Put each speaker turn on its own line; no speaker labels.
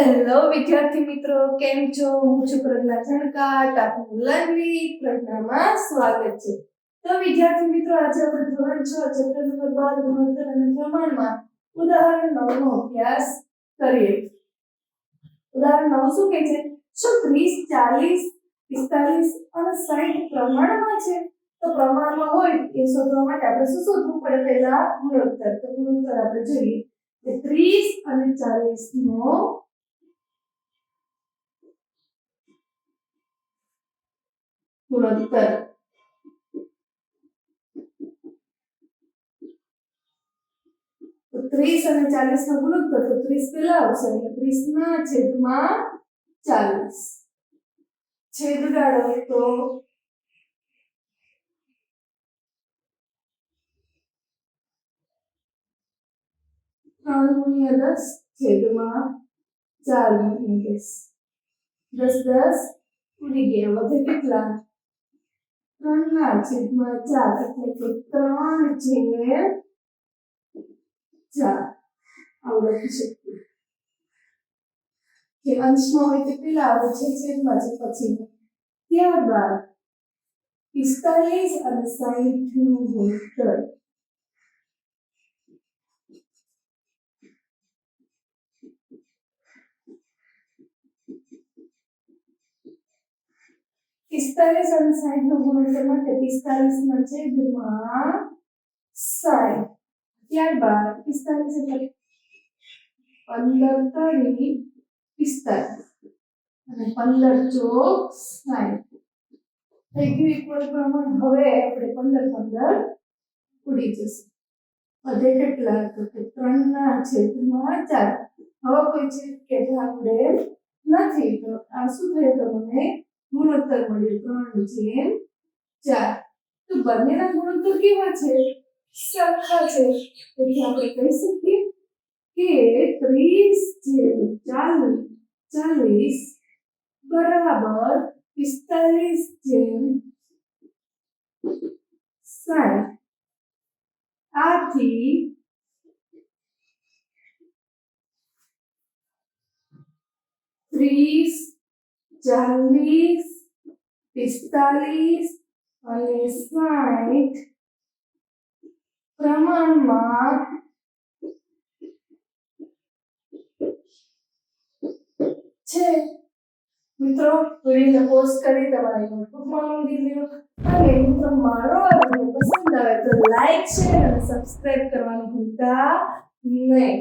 Hello વિદ્યાર્થી મિત્રો, કેમ છો? હું છું પ્રજ્ઞા છણકાટ. આપનું લર્નિંગ પ્રજ્ઞામાં સ્વાગત છે. તો વિદ્યાર્થી મિત્રો, આજે આપણે ધોરણ 6 ચેપ્ટર નંબર 12 ગુણોત્તર અને પ્રમાણમાં ઉદાહરણ 9 નો અભ્યાસ કરીએ. ઉદાહરણ 9 શું કહે છે? શું 30, 40, 45 અને 60 પ્રમાણમાં છે? તો પ્રમાણમાં હોય એ શોધવા માટે આપણે શું શોધવું પડે? પહેલા ગુણોત્તર. તો ગુણોત્તર આપણે જોઈએ કે 30 અને 40 નો ગુણોત્તર. તો 30 અને 40 નો ગુણોત્તર, તો 30 પહેલા આવશે એટલે 30 ના છેદમાં 40. છેદ ઉડાડો તો 3 ગુણ્યા 10 છેદમાં 4 ગુણ્યા 10. 10 ઉડી ગયા, વધે કેટલા? 3 ના છેદમાં 4 એટલે કે 3/4. આવું લખી શકીએ. જે અંશમાં હોય તે પહેલા આવે છે, છેદમાં છે પછી. ત્યારબાદ 45 અને 60 નું ગુણોત્તર. પિસ્તાલીસ અને 60 નો ગુણોત્તર માટે 45 ના છેદમાં 60. ત્યારબાદ 45 એટલે 15 તરી 45 અને 15 ચોક 60 થઈ ગયું ઇક્વલ પ્રમાણ. હવે આપણે 15 ઉડી જશે. વધે કેટલા? તો કે 3 ના છેદમાં 4. હવે કોઈ છેદ કે આપણે નથી, તો આ શું થયું? તો મને ગુણોત્તર મળ્યો 3/4. તો બંનેના ગુણોત્તર કેવા છે? સરખા છે. તેથી આપણે કહી શકીએ કે 30/40 બરાબર 45/60. આથી 30, 40, 45 અને 60 પ્રમાણમાં છે. મિત્રો, વિડિયોને પોઝ કરી તમારી નોટબુકમાં નોંધી લો. અને મિત્રો, મારો આ વિડિયો પસંદ આવે તો લાઈક, શેર અને સબસ્ક્રાઇબ કરવાનું ભૂલતા નહીં.